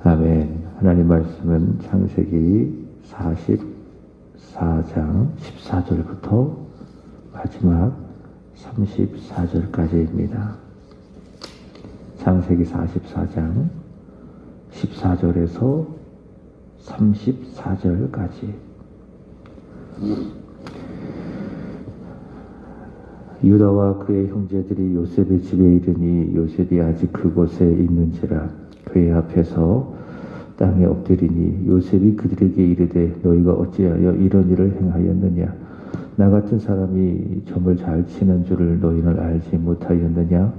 아멘. 하나님 말씀은 창세기 44장 14절부터 마지막 34절까지입니다. 창세기 44장 14절에서 34절까지. 유다와 그의 형제들이 요셉의 집에 이르니 요셉이 아직 그곳에 있는지라 그의 앞에서 땅에 엎드리니 요셉이 그들에게 이르되 너희가 어찌하여 이런 일을 행하였느냐? 나 같은 사람이 점을 잘 치는 줄을 너희는 알지 못하였느냐?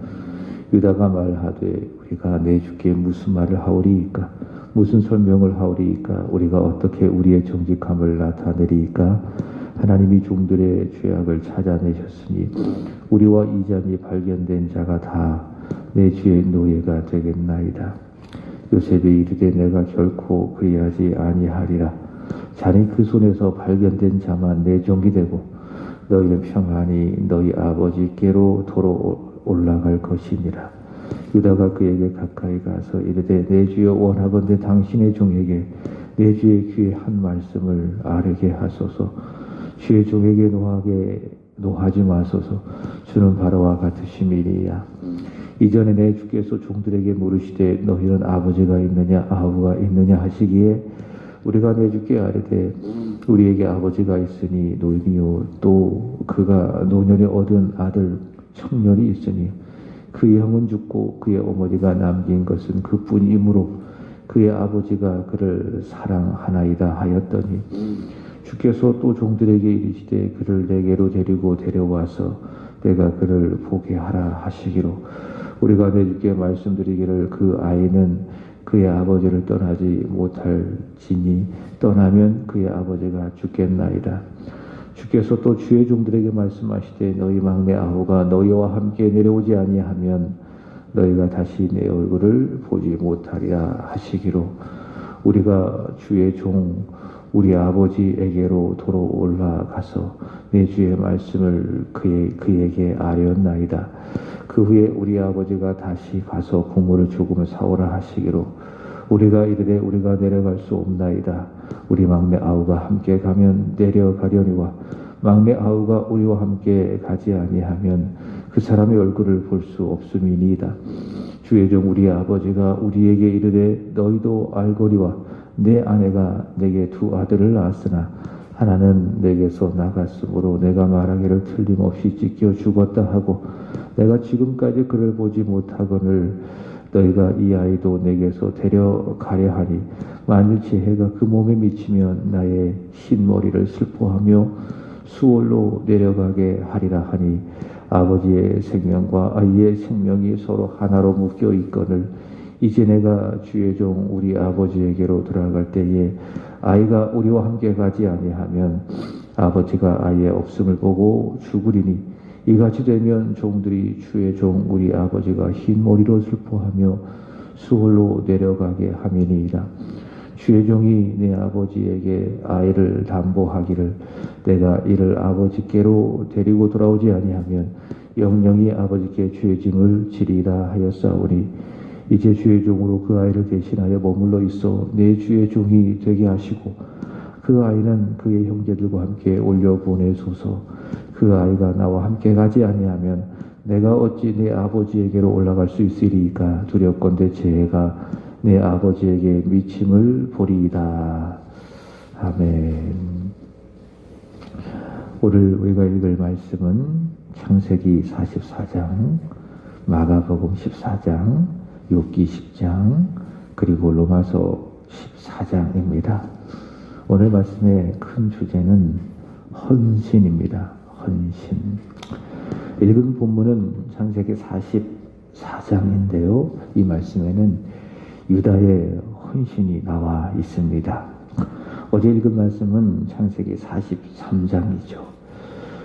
유다가 말하되 우리가 내 주께 무슨 말을 하오리이까? 무슨 설명을 하오리이까? 우리가 어떻게 우리의 정직함을 나타내리이까? 하나님이 종들의 죄악을 찾아내셨으니 우리와 이잔이 발견된 자가 다 내 주의 노예가 되겠나이다. 요셉이 이르되 내가 결코 그리하지 아니하리라. 자니 그 손에서 발견된 자만 내 종이 되고 너희는 평안히 너희 아버지께로 도로 올라갈 것이니라. 유다가 그에게 가까이 가서 이르되 내 주여 원하건대 당신의 종에게 내 주의 귀에 한 말씀을 아뢰게 하소서. 주의 종에게 노하지 마소서. 주는 바로와 같으심이니이다. 이전에 내 주께서 종들에게 물으시되 너희는 아버지가 있느냐 아우가 있느냐 하시기에 우리가 내 주께 아뢰되 우리에게 아버지가 있으니 노인이요 또 그가 노년에 얻은 아들 청년이 있으니 그의 형은 죽고 그의 어머니가 남긴 것은 그뿐이므로 그의 아버지가 그를 사랑하나이다 하였더니 주께서 또 종들에게 이르시되 그를 내게로 데리고 데려와서 내가 그를 보게 하라 하시기로 우리가 내 주께 말씀드리기를 그 아이는 그의 아버지를 떠나지 못할지니 떠나면 그의 아버지가 죽겠나이다. 주께서 또 주의 종들에게 말씀하시되 너희 막내 아우가 너희와 함께 내려오지 아니하면 너희가 다시 내 얼굴을 보지 못하리라 하시기로 우리가 주의 종 우리 아버지에게로 도로 올라가서 내 주의 말씀을 그에게 아뢰었나이다. 그 후에 우리 아버지가 다시 가서 곡물을 조금 사오라 하시기로 우리가 이르되 우리가 내려갈 수 없나이다. 우리 막내 아우가 함께 가면 내려가려니와 막내 아우가 우리와 함께 가지 아니하면 그 사람의 얼굴을 볼 수 없음이니이다. 주의 종 우리 아버지가 우리에게 이르되 너희도 알거니와 내 아내가 내게 두 아들을 낳았으나 하나는 내게서 나갔으므로 내가 말하기를 틀림없이 찢겨 죽었다 하고 내가 지금까지 그를 보지 못하거늘 너희가 이 아이도 내게서 데려가려 하니 만일 재해가 그 몸에 미치면 나의 흰머리를 슬퍼하며 수월로 내려가게 하리라 하니 아버지의 생명과 아이의 생명이 서로 하나로 묶여 있거늘 이제 내가 주의 종 우리 아버지에게로 돌아갈 때에 아이가 우리와 함께 가지 아니하면 아버지가 아이의 없음을 보고 죽으리니 이같이 되면 종들이 주의 종 우리 아버지가 흰 머리로 슬퍼하며 수월로 내려가게 함이니이다. 주의 종이 내 아버지에게 아이를 담보하기를 내가 이를 아버지께로 데리고 돌아오지 아니하면 영영이 아버지께 죄 짐을 지리라 하였사오니 이제 주의 종으로 그 아이를 대신하여 머물러 있어 내 주의 종이 되게 하시고 그 아이는 그의 형제들과 함께 올려보내소서. 그 아이가 나와 함께 가지 아니하면 내가 어찌 내 아버지에게로 올라갈 수 있으리이까? 두렵건대 재해가 내 아버지에게 미침을 보리이다. 아멘. 오늘 우리가 읽을 말씀은 창세기 44장, 마가복음 14장, 욥기 10장, 그리고 로마서 14장입니다. 오늘 말씀의 큰 주제는 헌신입니다. 헌신. 읽은 본문은 창세기 44장인데요. 이 말씀에는 유다의 헌신이 나와 있습니다. 어제 읽은 말씀은 창세기 43장이죠.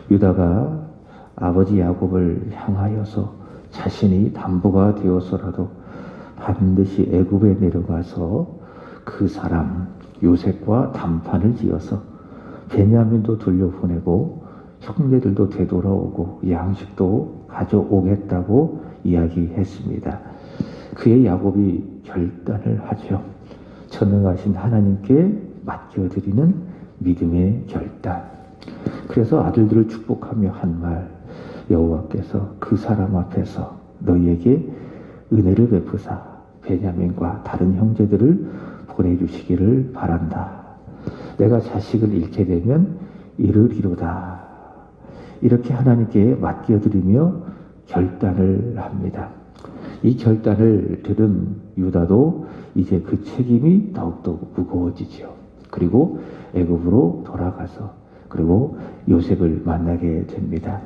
유다가 아버지 야곱을 향하여서 자신이 담보가 되어서라도 반드시 애굽에 내려가서 그 사람 요셉과 담판을 지어서 베냐민도 돌려보내고 형제들도 되돌아오고 양식도 가져오겠다고 이야기했습니다. 그의 야곱이 결단을 하죠. 전능하신 하나님께 맡겨드리는 믿음의 결단. 그래서 아들들을 축복하며 한 말, 여호와께서 그 사람 앞에서 너희에게 은혜를 베푸사 베냐민과 다른 형제들을 보내주시기를 바란다. 내가 자식을 잃게 되면 이르리로다. 이렇게 하나님께 맡겨드리며 결단을 합니다. 이 결단을 들은 유다도 이제 그 책임이 더욱더 무거워지죠. 그리고 애굽으로 돌아가서 그리고 요셉을 만나게 됩니다.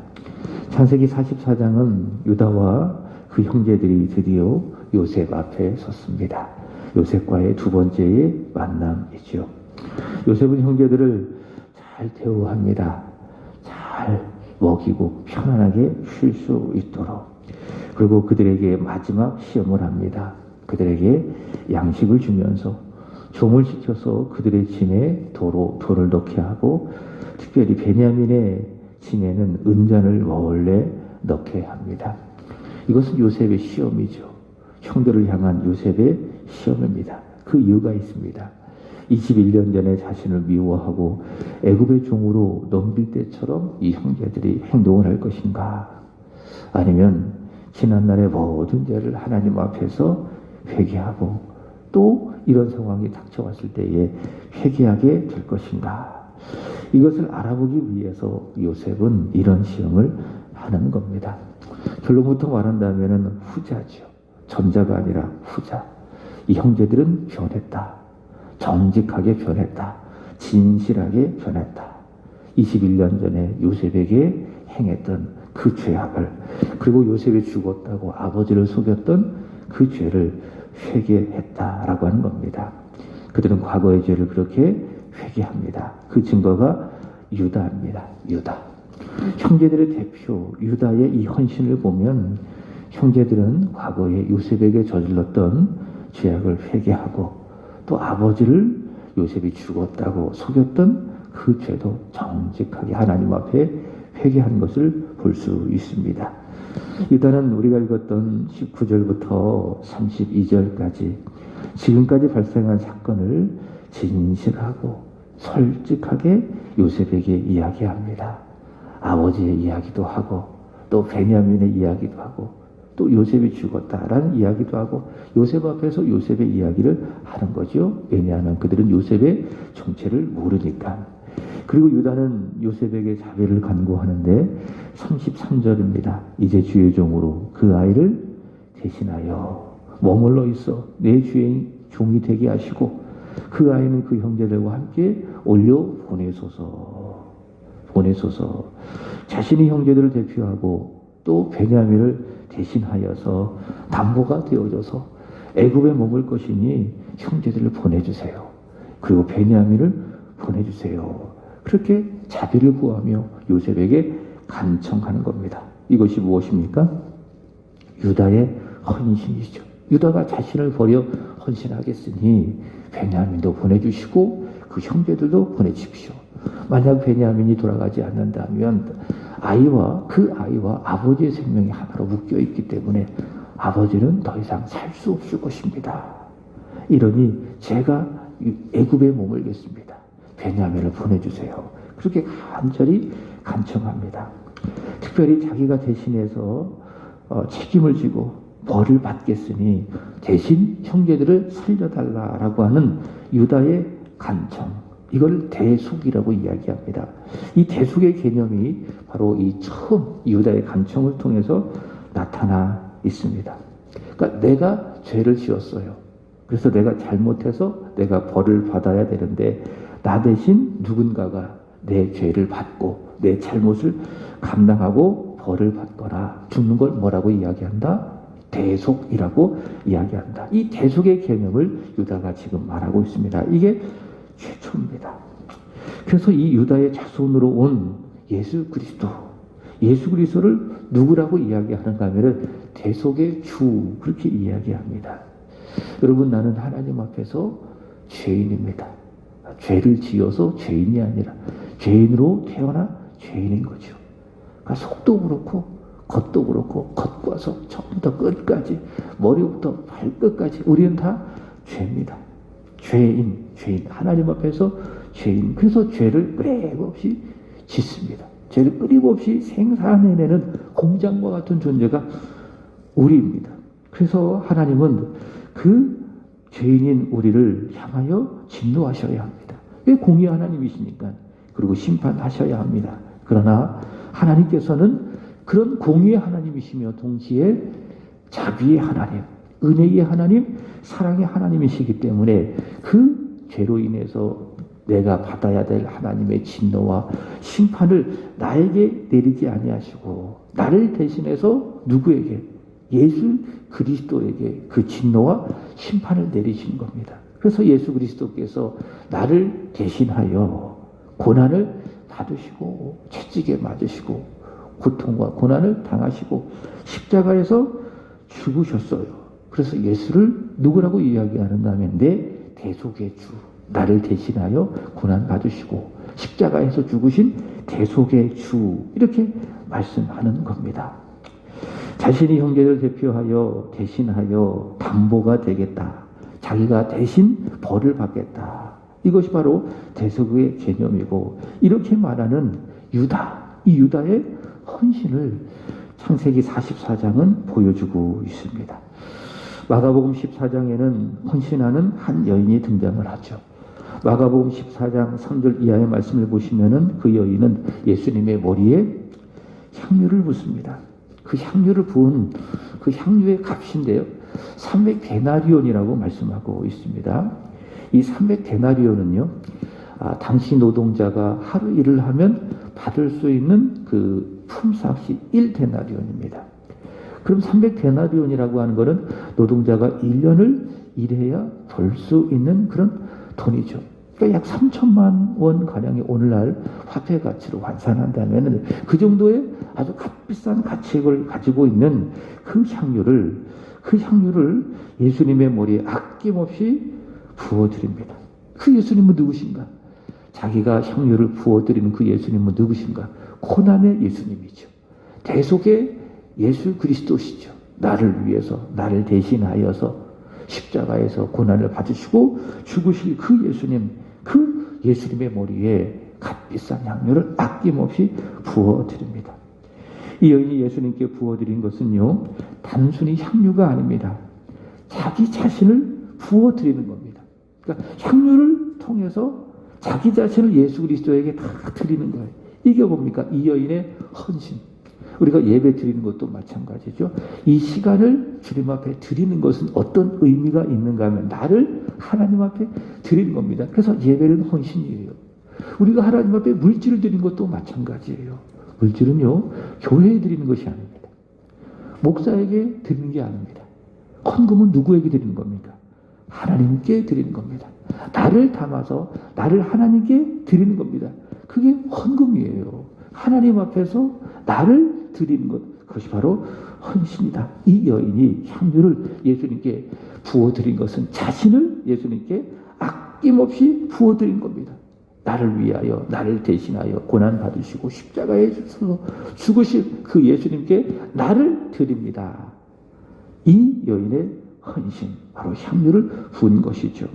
창세기 44장은 유다와 그 형제들이 드디어 요셉 앞에 섰습니다. 요셉과의 두 번째의 만남이죠. 요셉은 형제들을 잘 대우합니다. 잘 먹이고 편안하게 쉴 수 있도록. 그리고 그들에게 마지막 시험을 합니다. 그들에게 양식을 주면서 종을 시켜서 그들의 짐에 돌을 넣게 하고 특별히 베냐민의 짐에는 은잔을 몰래 넣게 합니다. 이것은 요셉의 시험이죠. 형들을 향한 요셉의 시험입니다. 그 이유가 있습니다. 21년 전에 자신을 미워하고 애굽의 종으로 넘길 때처럼 이 형제들이 행동을 할 것인가? 아니면 지난날의 모든 죄를 하나님 앞에서 회개하고 또 이런 상황이 닥쳐왔을 때에 회개하게 될 것인가? 이것을 알아보기 위해서 요셉은 이런 시험을 하는 겁니다. 결론부터 말한다면 후자죠. 전자가 아니라 후자. 이 형제들은 변했다. 정직하게 변했다. 진실하게 변했다. 21년 전에 요셉에게 행했던 그 죄악을, 그리고 요셉이 죽었다고 아버지를 속였던 그 죄를 회개했다라고 하는 겁니다. 그들은 과거의 죄를 그렇게 회개합니다. 그 증거가 유다입니다. 유다. 형제들의 대표 유다의 이 헌신을 보면 형제들은 과거에 요셉에게 저질렀던 죄악을 회개하고 또 아버지를 요셉이 죽었다고 속였던 그 죄도 정직하게 하나님 앞에 회개한 것을 볼 수 있습니다. 유다는 우리가 읽었던 19절부터 32절까지 지금까지 발생한 사건을 진실하고 솔직하게 요셉에게 이야기합니다. 아버지의 이야기도 하고 또 베냐민의 이야기도 하고 또 요셉이 죽었다라는 이야기도 하고 요셉 앞에서 요셉의 이야기를 하는 거죠. 왜냐하면 그들은 요셉의 정체를 모르니까. 그리고 유다는 요셉에게 자비를 간구하는데 33절입니다. 이제 주의 종으로 그 아이를 대신하여 머물러 있어 내 주의 종이 되게 하시고 그 아이는 그 형제들과 함께 올려 보내소서. 자신이 형제들을 대표하고 또 베냐민을 대신하여서 담보가 되어져서 애굽에 머물 것이니 형제들을 보내주세요. 그리고 베냐민을 보내주세요. 그렇게 자비를 구하며 요셉에게 간청하는 겁니다. 이것이 무엇입니까? 유다의 헌신이죠. 유다가 자신을 버려 헌신하겠으니 베냐민도 보내주시고 그 형제들도 보내주십시오. 만약 베냐민이 돌아가지 않는다면 그 아이와 아버지의 생명이 하나로 묶여 있기 때문에 아버지는 더 이상 살 수 없을 것입니다. 이러니 제가 애굽에 머물겠습니다. 베냐민을 보내주세요. 그렇게 간절히 간청합니다. 특별히 자기가 대신해서 책임을 지고 벌을 받겠으니 대신 형제들을 살려달라라고 하는 유다의 간청, 이걸 대속이라고 이야기합니다. 이 대속의 개념이 바로 이 처음 유다의 간청을 통해서 나타나 있습니다. 그러니까 내가 죄를 지었어요. 그래서 내가 잘못해서 내가 벌을 받아야 되는데 나 대신 누군가가 내 죄를 받고 내 잘못을 감당하고 벌을 받거나 죽는 걸 뭐라고 이야기한다? 대속이라고 이야기한다. 이 대속의 개념을 유다가 지금 말하고 있습니다. 이게 최초입니다. 그래서 이 유다의 자손으로 온 예수 그리스도를 누구라고 이야기하는가 하면 대속의 주, 그렇게 이야기합니다. 여러분, 나는 하나님 앞에서 죄인입니다. 죄를 지어서 죄인이 아니라 죄인으로 태어나 죄인인 거죠. 그러니까 속도 그렇고 겉도 그렇고 겉과서 처음부터 끝까지 머리부터 발끝까지 우리는 다 죄입니다. 죄인 하나님 앞에서 죄인. 그래서 죄를 끊임없이 짓습니다. 죄를 끊임없이 생산해내는 공장과 같은 존재가 우리입니다. 그래서 하나님은 그 죄인인 우리를 향하여 진노하셔야 합니다. 왜 공의 하나님이시니까. 그리고 심판하셔야 합니다. 그러나 하나님께서는 그런 공의의 하나님이시며 동시에 자비의 하나님, 은혜의 하나님, 사랑의 하나님이시기 때문에 그 죄로 인해서 내가 받아야 될 하나님의 진노와 심판을 나에게 내리지 아니하시고 나를 대신해서 누구에게? 예수 그리스도에게 그 진노와 심판을 내리신 겁니다. 그래서 예수 그리스도께서 나를 대신하여 고난을 받으시고 채찍에 맞으시고 고통과 고난을 당하시고 십자가에서 죽으셨어요. 그래서 예수를 누구라고 이야기하는다면 내 대속의 주, 나를 대신하여 고난 받으시고 십자가에서 죽으신 대속의 주, 이렇게 말씀하는 겁니다. 자신이 형제를 대표하여 대신하여 담보가 되겠다. 자기가 대신 벌을 받겠다. 이것이 바로 대속의 개념이고, 이렇게 말하는 유다, 이 유다의 헌신을 창세기 44장은 보여주고 있습니다. 마가복음 14장에는 헌신하는 한 여인이 등장을 하죠. 마가복음 14장 3절 이하의 말씀을 보시면은 그 여인은 예수님의 머리에 향유를 붓습니다. 그 향유를 부은 그 향유의 값인데요, 300데나리온이라고 말씀하고 있습니다. 이 300데나리온은요, 당시 노동자가 하루 일을 하면 받을 수 있는 그 품삯이 1데나리온입니다. 그럼 300데나리온이라고 하는 것은 노동자가 1년을 일해야 벌 수 있는 그런 돈이죠. 그러니까 약 3천만 원 가량의 오늘날 화폐 가치로 환산한다면 그 정도의 아주 값비싼 가치를 가지고 있는 그 향유를 예수님의 머리에 아낌없이 부어드립니다. 그 예수님은 누구신가? 자기가 향유를 부어드리는 그 예수님은 누구신가? 고난의 예수님이죠. 대속의 예수 그리스도시죠. 나를 위해서, 나를 대신하여서 십자가에서 고난을 받으시고 죽으실 그 예수님, 그 예수님의 머리에 값비싼 향유를 아낌없이 부어드립니다. 이 여인이 예수님께 부어드린 것은요, 단순히 향유가 아닙니다. 자기 자신을 부어드리는 겁니다. 그러니까 향유를 통해서 자기 자신을 예수 그리스도에게 다 드리는 거예요. 이게 뭡니까? 이 여인의 헌신. 우리가 예배 드리는 것도 마찬가지죠. 이 시간을 주님 앞에 드리는 것은 어떤 의미가 있는가 하면 나를 하나님 앞에 드리는 겁니다. 그래서 예배는 헌신이에요. 우리가 하나님 앞에 물질을 드리는 것도 마찬가지예요. 물질은요, 교회에 드리는 것이 아닙니다. 목사에게 드리는 게 아닙니다. 헌금은 누구에게 드리는 겁니까? 하나님께 드리는 겁니다. 나를 담아서 나를 하나님께 드리는 겁니다. 그게 헌금이에요. 하나님 앞에서 나를 드리는 것, 그것이 바로 헌신이다. 이 여인이 향유를 예수님께 부어드린 것은 자신을 예수님께 아낌없이 부어드린 겁니다. 나를 위하여, 나를 대신하여 고난받으시고 십자가에 죽으신 그 예수님께 나를 드립니다. 이 여인의 헌신, 바로 향유를 부은 것이죠.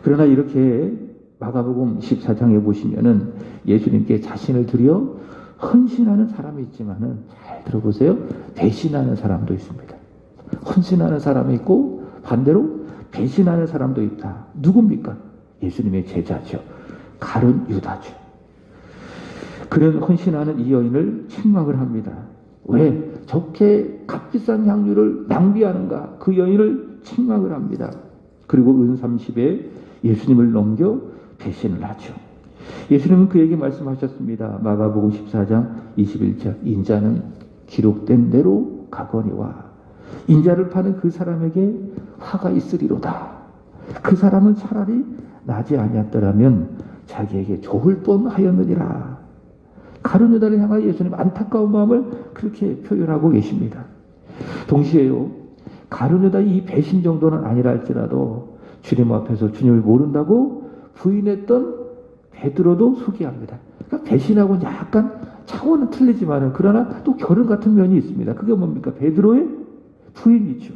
그러나 이렇게 마가복음 14장에 보시면은 예수님께 자신을 드려 헌신하는 사람이 있지만은, 잘 들어보세요, 배신하는 사람도 있습니다. 헌신하는 사람이 있고 반대로 배신하는 사람도 있다. 누굽니까? 예수님의 제자죠. 가룟 유다죠. 그런 헌신하는 이 여인을 책망을 합니다. 왜 저렇게 값비싼 향유를 낭비하는가? 그 여인을 책망을 합니다. 그리고 은 30에 예수님을 넘겨 배신을 하죠. 예수님은 그에게 말씀하셨습니다. 마가복음 14장 21절, 인자는 기록된 대로 가거니와 인자를 파는 그 사람에게 화가 있으리로다. 그 사람은 차라리 나지 아니었더라면 자기에게 좋을 뻔하였느니라. 가룟 유다를 향하여 예수님 안타까운 마음을 그렇게 표현하고 계십니다. 동시에요, 가룟 유다의 이 배신 정도는 아니라 할지라도 주님 앞에서 주님을 모른다고 부인했던 베드로도 소개합니다. 그러니까 배신하고는 약간 차원은 틀리지만은 그러나 또 결은 같은 면이 있습니다. 그게 뭡니까? 베드로의 부인이죠.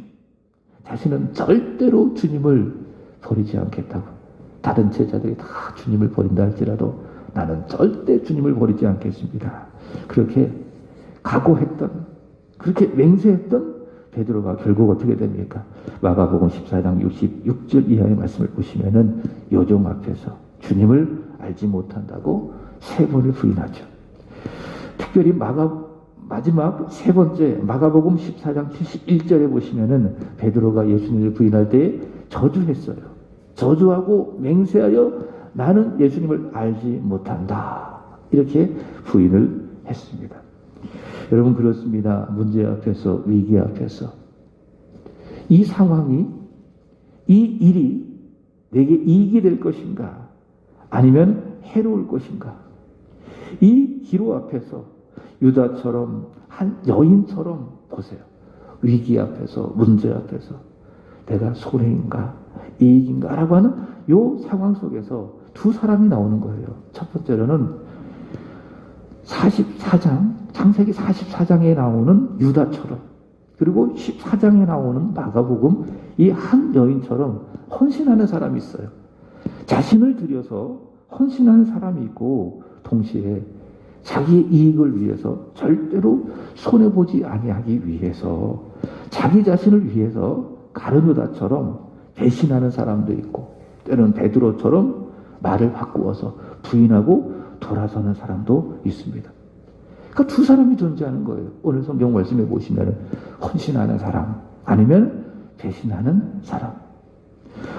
자신은 절대로 주님을 버리지 않겠다고. 다른 제자들이 다 주님을 버린다 할지라도 나는 절대 주님을 버리지 않겠습니다. 그렇게 각오했던, 그렇게 맹세했던 베드로가 결국 어떻게 됩니까? 마가복음 14장 66절 이하의 말씀을 보시면은 요종 앞에서 주님을 알지 못한다고 3번을 부인하죠. 특별히 마지막 3번째 마가복음 14장 71절에 보시면은 베드로가 예수님을 부인할 때 저주했어요. 저주하고 맹세하여 나는 예수님을 알지 못한다. 이렇게 부인을 했습니다. 여러분 그렇습니다. 문제 앞에서, 위기 앞에서 이 상황이, 이 일이 내게 이익이 될 것인가 아니면 해로울 것인가, 이 기로 앞에서 유다처럼 한 여인처럼 보세요. 위기 앞에서, 문제 앞에서 내가 손해인가 이익인가 라고 하는 이 상황 속에서 두 사람이 나오는 거예요. 첫 번째로는 44장, 창세기 44장에 나오는 유다처럼, 그리고 14장에 나오는 마가복음 이 한 여인처럼 헌신하는 사람이 있어요. 자신을 들여서 헌신하는 사람이 있고, 동시에 자기의 이익을 위해서 절대로 손해보지 아니하기 위해서 자기 자신을 위해서 가룟 유다처럼 배신하는 사람도 있고, 때로는 베드로처럼 말을 바꾸어서 부인하고 돌아서는 사람도 있습니다. 그러니까 두 사람이 존재하는 거예요. 오늘 성경 말씀에 보시면 헌신하는 사람 아니면 배신하는 사람.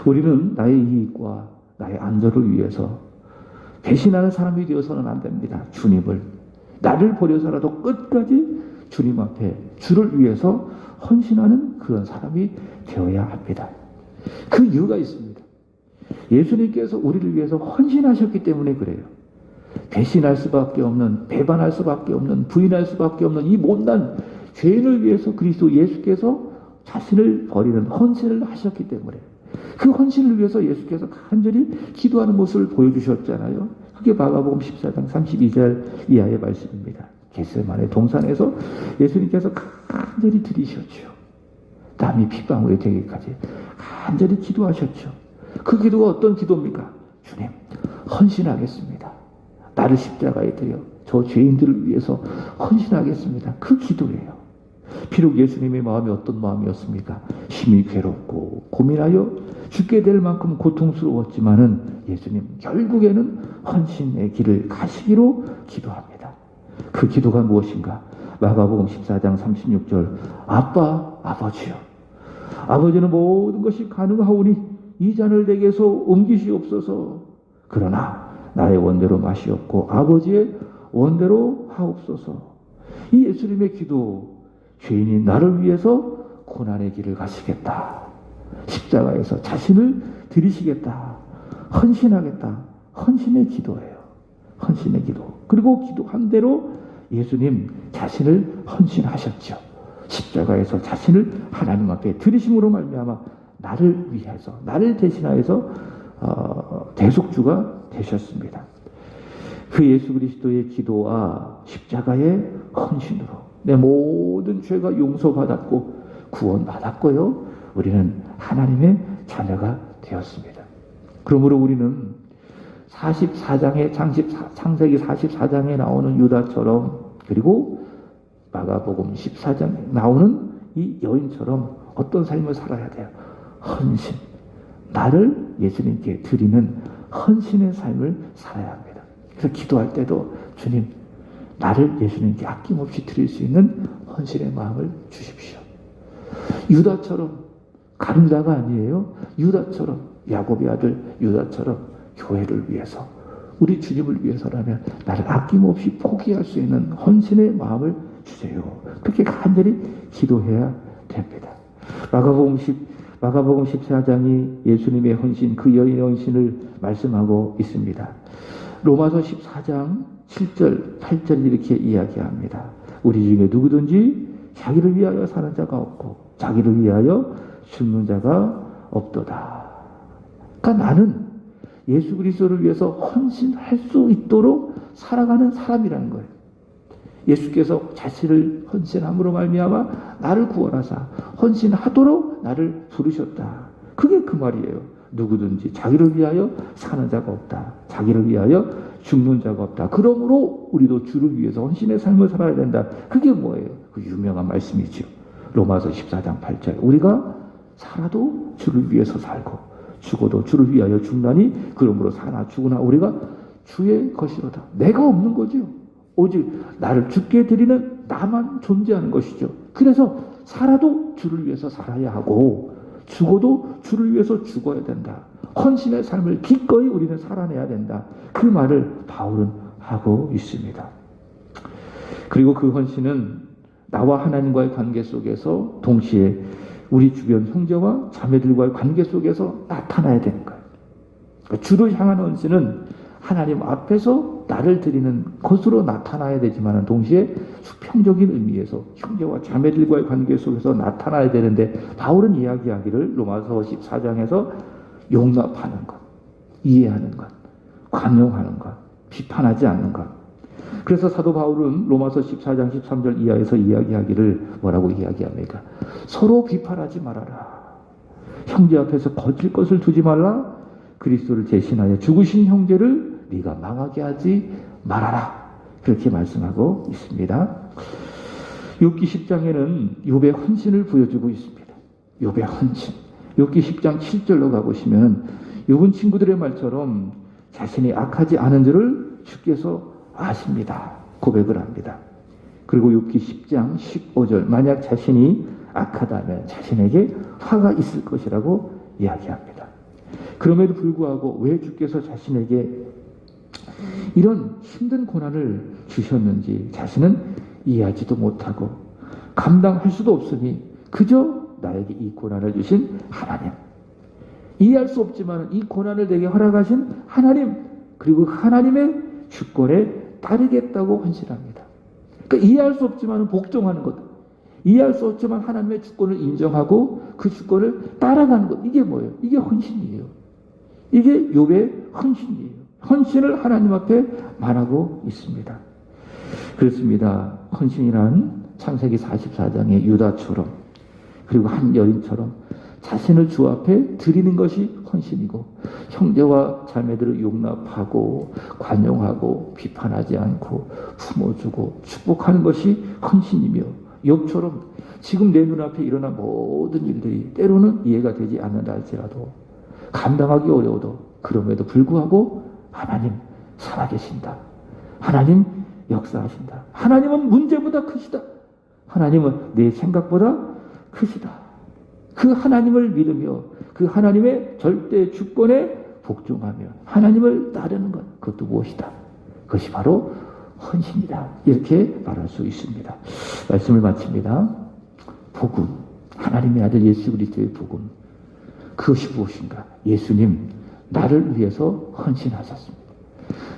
우리는 나의 이익과 나의 안전을 위해서 배신하는 사람이 되어서는 안 됩니다. 주님을, 나를 버려서라도 끝까지 주님 앞에 주를 위해서 헌신하는 그런 사람이 되어야 합니다. 그 이유가 있습니다. 예수님께서 우리를 위해서 헌신하셨기 때문에 그래요. 배신할 수밖에 없는, 배반할 수밖에 없는, 부인할 수밖에 없는 이 못난 죄인을 위해서 그리스도 예수께서 자신을 버리는 헌신을 하셨기 때문에, 그 헌신을 위해서 예수께서 간절히 기도하는 모습을 보여주셨잖아요. 그게 마가복음 14장 32절 이하의 말씀입니다. 겟세마네 동산에서 예수님께서 간절히 들이셨죠. 땀이 핏방울이 되기까지 간절히 기도하셨죠. 그 기도가 어떤 기도입니까? 주님, 헌신하겠습니다. 나를 십자가에 드려 저 죄인들을 위해서 헌신하겠습니다. 그 기도예요. 비록 예수님의 마음이 어떤 마음이었습니까? 심히 괴롭고 고민하여 죽게 될 만큼 고통스러웠지만은 예수님 결국에는 헌신의 길을 가시기로 기도합니다. 그 기도가 무엇인가? 마가복음 14장 36절 아빠, 아버지요, 아버지는 모든 것이 가능하오니 이 잔을 내게서 옮기시옵소서. 그러나 나의 원대로 마시옵고 아버지의 원대로 하옵소서. 이 예수님의 기도, 죄인이 나를 위해서 고난의 길을 가시겠다, 십자가에서 자신을 드리시겠다, 헌신하겠다, 헌신의 기도예요. 헌신의 기도. 그리고 기도한 대로 예수님 자신을 헌신하셨죠. 십자가에서 자신을 하나님 앞에 드리심으로 말미암아 나를 위해서, 나를 대신하여서 대속주가 되셨습니다. 그 예수 그리스도의 기도와 십자가의 헌신으로 내 모든 죄가 용서받았고 구원받았고요, 우리는 하나님의 자녀가 되었습니다. 그러므로 우리는 44장의 창세기 44장에 나오는 유다처럼, 그리고 마가복음 14장에 나오는 이 여인처럼 어떤 삶을 살아야 돼요? 헌신, 나를 예수님께 드리는 헌신의 삶을 살아야 합니다. 그래서 기도할 때도 주님, 나를 예수님께 아낌없이 드릴 수 있는 헌신의 마음을 주십시오. 유다처럼, 가룟 유다가 아니에요. 유다처럼, 야곱의 아들 유다처럼 교회를 위해서, 우리 주님을 위해서라면 나를 아낌없이 포기할 수 있는 헌신의 마음을 주세요. 그렇게 간절히 기도해야 됩니다. 마가복음 14장이 예수님의 헌신, 그 여인의 헌신을 말씀하고 있습니다. 로마서 14장 7절, 8절 이렇게 이야기합니다. 우리 중에 누구든지 자기를 위하여 사는 자가 없고 자기를 위하여 죽는 자가 없도다. 그러니까 나는 예수 그리스도를 위해서 헌신할 수 있도록 살아가는 사람이라는 거예요. 예수께서 자신을 헌신함으로 말미암아 나를 구원하사 헌신하도록 나를 부르셨다. 그게 그 말이에요. 누구든지 자기를 위하여 사는 자가 없다. 자기를 위하여 죽는 자가 없다. 그러므로 우리도 주를 위해서 헌신의 삶을 살아야 된다. 그게 뭐예요? 그 유명한 말씀이죠. 로마서 14장 8절. 우리가 살아도 주를 위해서 살고 죽어도 주를 위하여 죽나니 그러므로 사나 죽으나 우리가 주의 것이로다. 내가 없는 거죠. 오직 나를 죽게 드리는 나만 존재하는 것이죠. 그래서 살아도 주를 위해서 살아야 하고 죽어도 주를 위해서 죽어야 된다. 헌신의 삶을 기꺼이 우리는 살아내야 된다. 그 말을 바울은 하고 있습니다. 그리고 그 헌신은 나와 하나님과의 관계 속에서 동시에 우리 주변 형제와 자매들과의 관계 속에서 나타나야 되는 거예요. 그러니까 주를 향한 헌신은 하나님 앞에서 나를 드리는 것으로 나타나야 되지만 동시에 수평적인 의미에서 형제와 자매들과의 관계 속에서 나타나야 되는데 바울은 이야기하기를 로마서 14장에서 용납하는 것, 이해하는 것, 관용하는 것, 비판하지 않는 것. 그래서 사도 바울은 로마서 14장 13절 이하에서 이야기하기를 뭐라고 이야기합니까? 서로 비판하지 말아라. 형제 앞에서 거칠 것을 두지 말라. 그리스도를 대신하여 죽으신 형제를 네가 망하게 하지 말아라. 그렇게 말씀하고 있습니다. 욥기 10장에는 욥의 헌신을 보여주고 있습니다. 욥의 헌신. 욥기 10장 7절로 가보시면 욥은 친구들의 말처럼 자신이 악하지 않은 줄을 주께서 아십니다. 고백을 합니다. 그리고 욥기 10장 15절 만약 자신이 악하다면 자신에게 화가 있을 것이라고 이야기합니다. 그럼에도 불구하고 왜 주께서 자신에게 이런 힘든 고난을 주셨는지 자신은 이해하지도 못하고 감당할 수도 없으니 그저 나에게 이 고난을 주신 하나님, 이해할 수 없지만 이 고난을 내게 허락하신 하나님, 그리고 하나님의 주권에 따르겠다고 헌신합니다. 그러니까 이해할 수 없지만 복종하는 것, 이해할 수 없지만 하나님의 주권을 인정하고 그 주권을 따라가는 것, 이게 뭐예요? 이게 헌신이에요. 이게 욥의 헌신이에요. 헌신을 하나님 앞에 말하고 있습니다. 그렇습니다. 헌신이란 창세기 44장의 유다처럼 그리고 한 여인처럼 자신을 주 앞에 드리는 것이 헌신이고 형제와 자매들을 용납하고 관용하고 비판하지 않고 품어주고 축복하는 것이 헌신이며 욥처럼 지금 내 눈앞에 일어난 모든 일들이 때로는 이해가 되지 않는다 할지라도 감당하기 어려워도 그럼에도 불구하고 하나님 살아계신다. 하나님 역사하신다. 하나님은 문제보다 크시다. 하나님은 내 생각보다 크시다. 그 하나님을 믿으며 그 하나님의 절대 주권에 복종하며 하나님을 따르는 것, 그것도 무엇이다? 그것이 바로 헌신이다. 이렇게 말할 수 있습니다. 말씀을 마칩니다. 복음, 하나님의 아들 예수 그리스도의 복음, 그것이 무엇인가? 예수님 나를 위해서 헌신하셨습니다.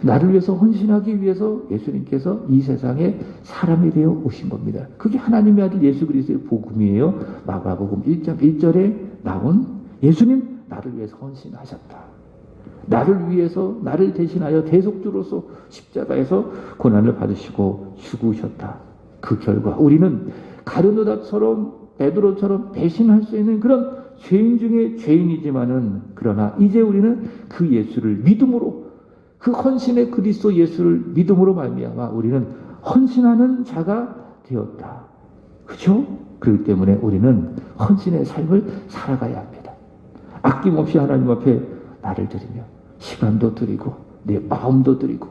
나를 위해서 헌신하기 위해서 예수님께서 이 세상에 사람이 되어 오신 겁니다. 그게 하나님의 아들 예수 그리스도의 복음이에요. 마가복음 1장 1절에 나온 예수님 나를 위해서 헌신하셨다. 나를 위해서 나를 대신하여 대속주로서 십자가에서 고난을 받으시고 죽으셨다. 그 결과 우리는 가룟유다처럼 베드로처럼 배신할 수 있는 그런 죄인 중에 죄인이지만은 그러나 이제 우리는 그 예수를 믿음으로 그 헌신의 그리스도 예수를 믿음으로 말미암아 우리는 헌신하는 자가 되었다. 그렇죠? 그렇기 때문에 우리는 헌신의 삶을 살아가야 합니다. 아낌없이 하나님 앞에 나를 드리며 시간도 드리고 내 마음도 드리고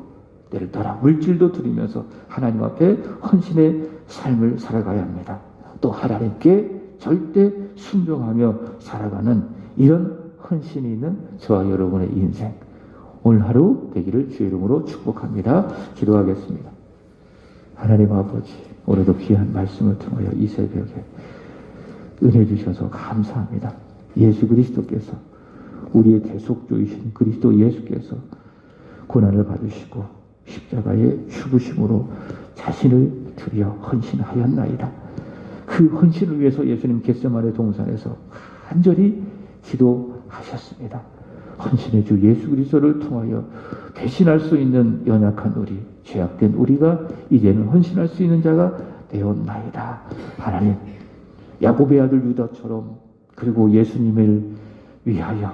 내를 따라 물질도 드리면서 하나님 앞에 헌신의 삶을 살아가야 합니다. 또 하나님께 절대 순종하며 살아가는 이런 헌신이 있는 저와 여러분의 인생 오늘 하루 되기를 주의 이름으로 축복합니다. 기도하겠습니다. 하나님 아버지, 오늘도 귀한 말씀을 통하여 이 새벽에 은혜 주셔서 감사합니다. 예수 그리스도께서 우리의 대속주이신 그리스도 예수께서 고난을 받으시고 십자가에 죽으심으로 자신을 드려 헌신하였나이다. 그 헌신을 위해서 예수님 겟세마네 동산에서 간절히 기도하셨습니다. 헌신의 주 예수 그리스도를 통하여 대신할 수 있는 연약한 우리, 죄악된 우리가 이제는 헌신할 수 있는 자가 되었나이다. 하나님, 야곱의 아들 유다처럼, 그리고 예수님을 위하여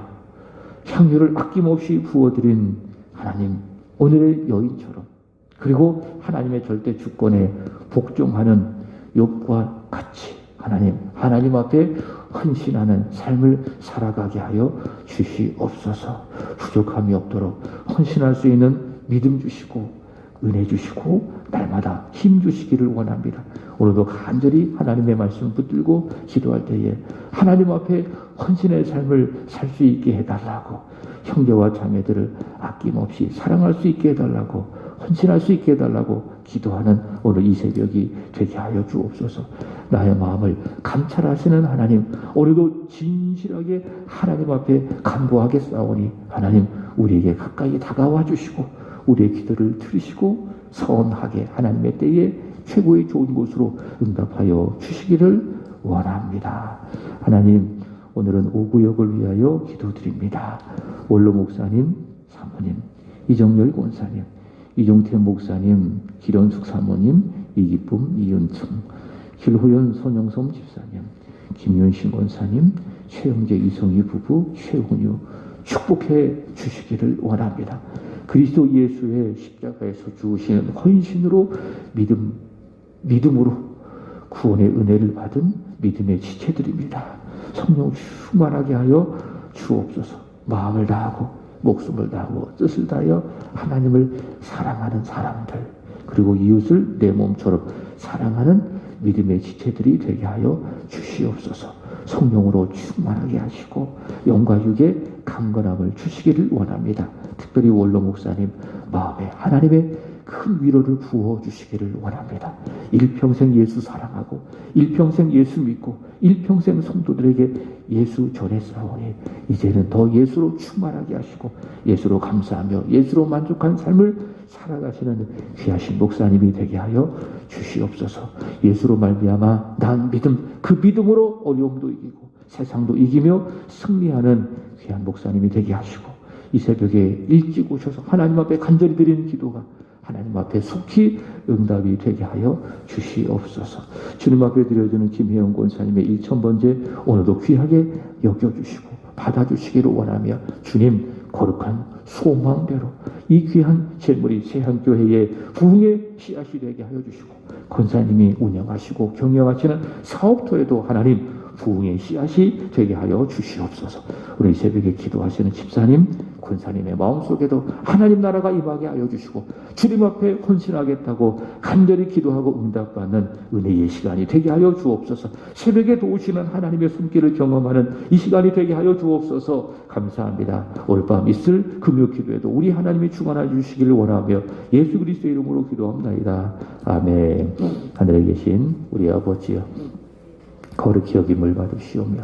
향유를 아낌없이 부어드린 하나님, 오늘의 여인처럼, 그리고 하나님의 절대 주권에 복종하는 욥과 같이 하나님 앞에 헌신하는 삶을 살아가게 하여 주시옵소서. 부족함이 없도록 헌신할 수 있는 믿음 주시고 은혜 주시고 날마다 힘 주시기를 원합니다. 오늘도 간절히 하나님의 말씀을 붙들고 기도할 때에 하나님 앞에 헌신의 삶을 살 수 있게 해달라고, 형제와 자매들을 아낌없이 사랑할 수 있게 해달라고, 헌신할 수 있게 해달라고 기도하는 오늘 이 새벽이 되게 하여 주옵소서. 나의 마음을 감찰하시는 하나님, 오늘도 진실하게 하나님 앞에 간구하게 싸우니 하나님, 우리에게 가까이 다가와 주시고 우리의 기도를 들으시고 선하게 하나님의 때에 최고의 좋은 곳으로 응답하여 주시기를 원합니다. 하나님, 오늘은 오구역을 위하여 기도드립니다. 원로 목사님, 사모님, 이정열 권사님, 이종태 목사님, 기련숙 사모님, 이기쁨, 이은청, 길호연 손영솜 집사님, 김윤신 권사님, 최영재 이성희 부부, 최훈유 축복해 주시기를 원합니다. 그리스도 예수의 십자가에서 주시는 헌신으로 믿음으로 구원의 은혜를 받은 믿음의 지체들입니다. 성령 충만하게 하여 주옵소서. 마음을 다하고 목숨을 다하고 뜻을 다하여 하나님을 사랑하는 사람들, 그리고 이웃을 내 몸처럼 사랑하는 믿음의 지체들이 되게 하여 주시옵소서. 성령으로 충만하게 하시고 영과 육의 강건함을 주시기를 원합니다. 특별히 원로 목사님 마음에 하나님의 큰 위로를 부어 주시기를 원합니다. 일평생 예수 사랑하고 일평생 예수 믿고 일평생 성도들에게 예수 전했사오니 이제는 더 예수로 충만하게 하시고 예수로 감사하며 예수로 만족한 삶을 살아가시는 귀하신 목사님이 되게 하여 주시옵소서. 예수로 말미암아 난 그 믿음으로 어려움도 이기고 세상도 이기며 승리하는 귀한 목사님이 되게 하시고, 이 새벽에 일찍 오셔서 하나님 앞에 간절히 드리는 기도가 하나님 앞에 속히 응답이 되게 하여 주시옵소서. 주님 앞에 드려지는 김혜영 권사님의 1000번째 오늘도 귀하게 여겨주시고 받아주시기를 원하며, 주님 거룩한 소망대로 이 귀한 재물이 세한교회의 부흥의 씨앗이 되게 하여 주시고, 권사님이 운영하시고 경영하시는 사업토에도 하나님 부흥의 씨앗이 되게 하여 주시옵소서. 우리 새벽에 기도하시는 집사님, 권사님의 마음속에도 하나님 나라가 임하게 하여 주시고 주님 앞에 헌신하겠다고 간절히 기도하고 응답받는 은혜의 시간이 되게 하여 주옵소서. 새벽에 도우시는 하나님의 손길을 경험하는 이 시간이 되게 하여 주옵소서. 감사합니다. 오늘 밤 있을 금요 기도에도 우리 하나님이 주관하여 주시기를 원하며 예수 그리스도의 이름으로 기도합나이다. 아멘. 하늘에 계신 우리 아버지여, 거룩히 여김을 받으시오며